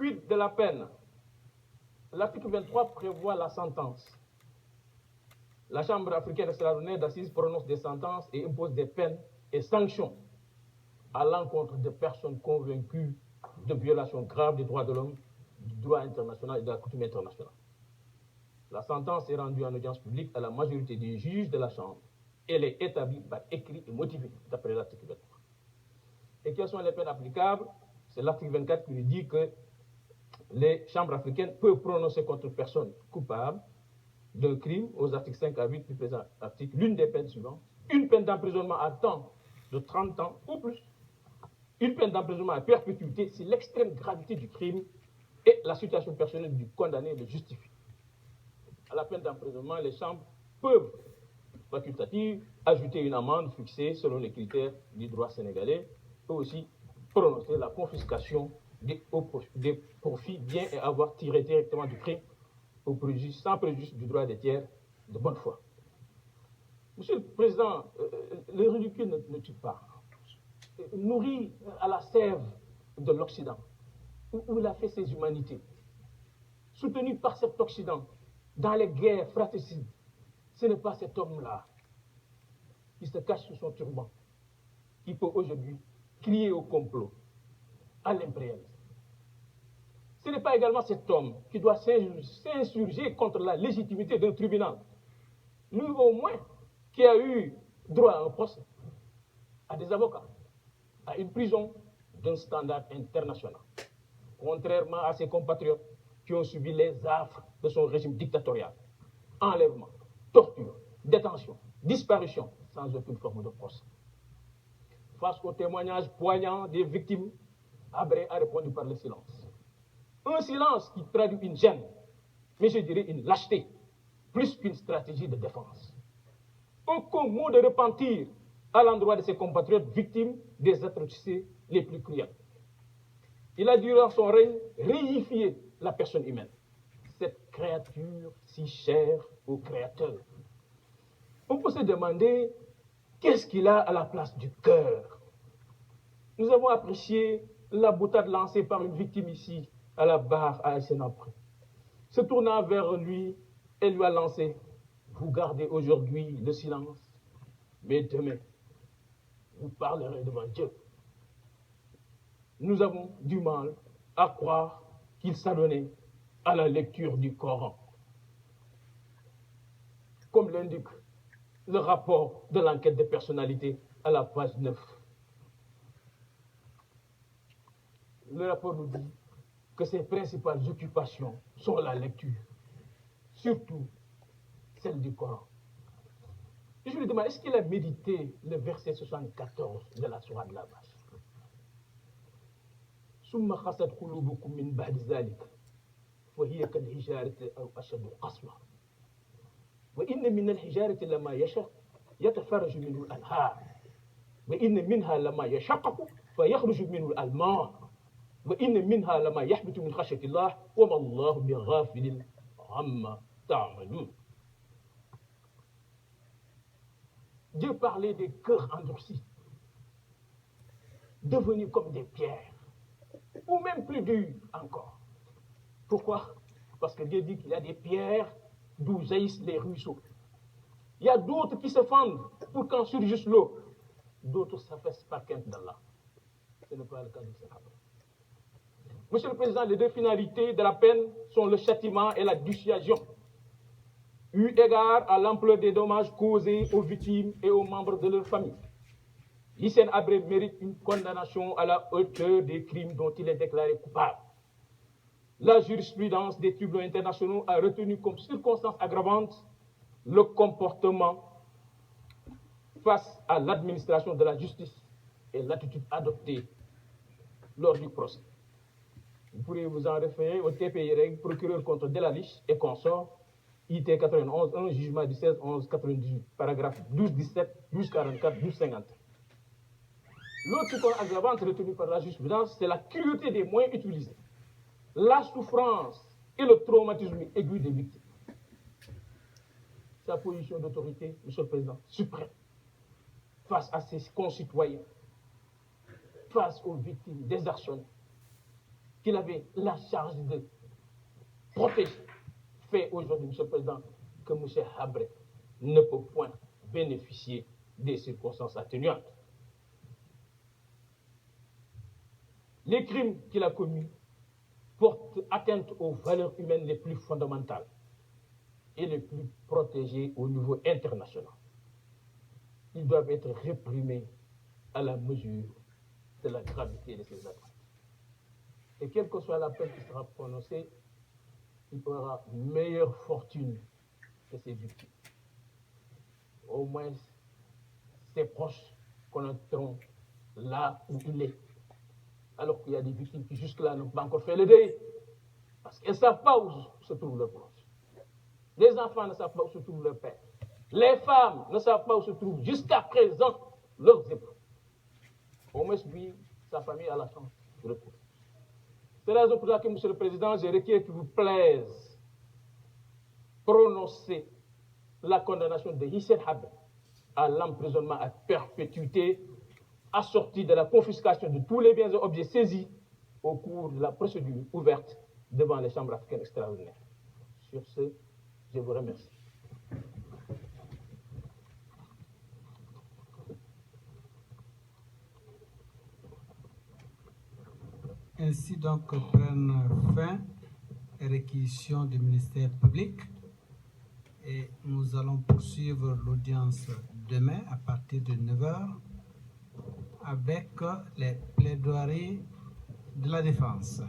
Quid de la peine? L'article 23 prévoit la sentence. La Chambre africaine extraordinaire d'assises prononce des sentences et impose des peines et sanctions à l'encontre de personnes convaincues de violations graves des droits de l'homme, du droit international et de la coutume internationale. La sentence est rendue en audience publique à la majorité des juges de la Chambre. Elle est établie par écrit et motivée, d'après l'article 23. Et quelles sont les peines applicables? C'est l'article 24 qui nous dit que les chambres africaines peuvent prononcer contre une personne coupable d'un crime, aux articles 5 à 8 du présent article, l'une des peines suivantes: une peine d'emprisonnement à temps de 30 ans ou plus, une peine d'emprisonnement à perpétuité si l'extrême gravité du crime et la situation personnelle du condamné le justifient. À la peine d'emprisonnement, les chambres peuvent, facultatives, ajouter une amende fixée selon les critères du droit sénégalais, et aussi prononcer la confiscation des profits, biens et avoirs tirés directement du crime sans préjudice du droit des tiers de bonne foi. Monsieur le Président, le ridicule ne tue pas. Nourri à la sève de l'Occident, où il a fait ses humanités, soutenu par cet Occident dans les guerres fratricides, ce n'est pas cet homme-là qui se cache sous son turban qui peut aujourd'hui crier au complot, à l'impérialisme. Ce n'est pas également cet homme qui doit s'insurger contre la légitimité d'un tribunal, lui au moins qui a eu droit à un procès, à des avocats, à une prison d'un standard international, contrairement à ses compatriotes qui ont subi les affres de son régime dictatorial. Enlèvement, torture, détention, disparition, sans aucune forme de procès. Face aux témoignages poignants des victimes, Habré a répondu par le silence. Un silence qui traduit une gêne, mais je dirais une lâcheté, plus qu'une stratégie de défense. Aucun mot de repentir à l'endroit de ses compatriotes victimes des atrocités les plus cruelles. Il a durant son règne réifié la personne humaine, cette créature si chère au Créateur. On peut se demander qu'est-ce qu'il a à la place du cœur. Nous avons apprécié la boutade lancée par une victime ici, à la barre à Sénapré. Se tournant vers lui, elle lui a lancé: vous gardez aujourd'hui le silence, mais demain, vous parlerez devant Dieu. Nous avons du mal à croire qu'il s'adonnait à la lecture du Coran. Comme l'indique le rapport de l'enquête des personnalités à la page 9. Le rapport nous dit que ses principales occupations sont la lecture, surtout celle du Coran. Et je lui demande, est-ce qu'il a médité le verset 74 de la sourate de la vache? ثم قست قلوبكم من بعد ذلك وهي كالحجارة أو أشد قسوة وإن من الحجارة لما يتفرج منه الأنهار وإن منها لما يشقق فيخرج منه الماء وإن منها لما يحبط من خشية الله وما الله بغافل عما تعملون. Dieu parlait des cœurs endurcis, devenus comme des pierres, ou même plus durs encore. Pourquoi? Parce que Dieu dit qu'il y a des pierres d'où jaillissent les ruisseaux. Il y a d'autres qui se fendent pour qu'en surgisse l'eau. D'autres s'affaissent par crainte d'Allah. Ce n'est pas le cas du Sahaba. Monsieur le Président, les deux finalités de la peine sont le châtiment et la dissuasion, eu égard à l'ampleur des dommages causés aux victimes et aux membres de leur famille. Hissène Habré mérite une condamnation à la hauteur des crimes dont il est déclaré coupable. La jurisprudence des tribunaux internationaux a retenu comme circonstance aggravante le comportement face à l'administration de la justice et l'attitude adoptée lors du procès. Vous pourrez vous en référer au TPI, procureur contre Delaliche et consorts, IT 91, 1, jugement du 16-11-98, paragraphe 12-17, 12-44, 12-50. L'autre circonstance aggravante retenue par la jurisprudence, c'est la cruauté des moyens utilisés, la souffrance et le traumatisme aigu des victimes. Sa position d'autorité, Monsieur le Président, suprême, face à ses concitoyens, face aux victimes désarçonnées, qu'il avait la charge de protéger, fait aujourd'hui, M. le Président, que M. Habré ne peut point bénéficier des circonstances atténuantes. Les crimes qu'il a commis portent atteinte aux valeurs humaines les plus fondamentales et les plus protégées au niveau international. Ils doivent être réprimés à la mesure de la gravité de ces actes. Et quelle que soit la peine qui sera prononcée, il aura meilleure fortune que ses victimes. Au moins, ses proches connaîtront là où il est. Alors qu'il y a des victimes qui jusque-là n'ont pas encore fait le deuil, parce qu'elles ne savent pas où se trouve leur proche. Les enfants ne savent pas où se trouve leur père. Les femmes ne savent pas où se trouvent jusqu'à présent leurs époux. Au moins, lui, sa famille a la chance de le trouver. C'est la raison pour laquelle, M. le Président, je requiers qu'il vous plaise prononcer la condamnation de Hissène Habré à l'emprisonnement à perpétuité, assortie de la confiscation de tous les biens et objets saisis au cours de la procédure ouverte devant les chambres africaines extraordinaires. Sur ce, je vous remercie. Ainsi donc prennent fin les réquisitions du ministère public et nous allons poursuivre l'audience demain à partir de 9h avec les plaidoiries de la défense.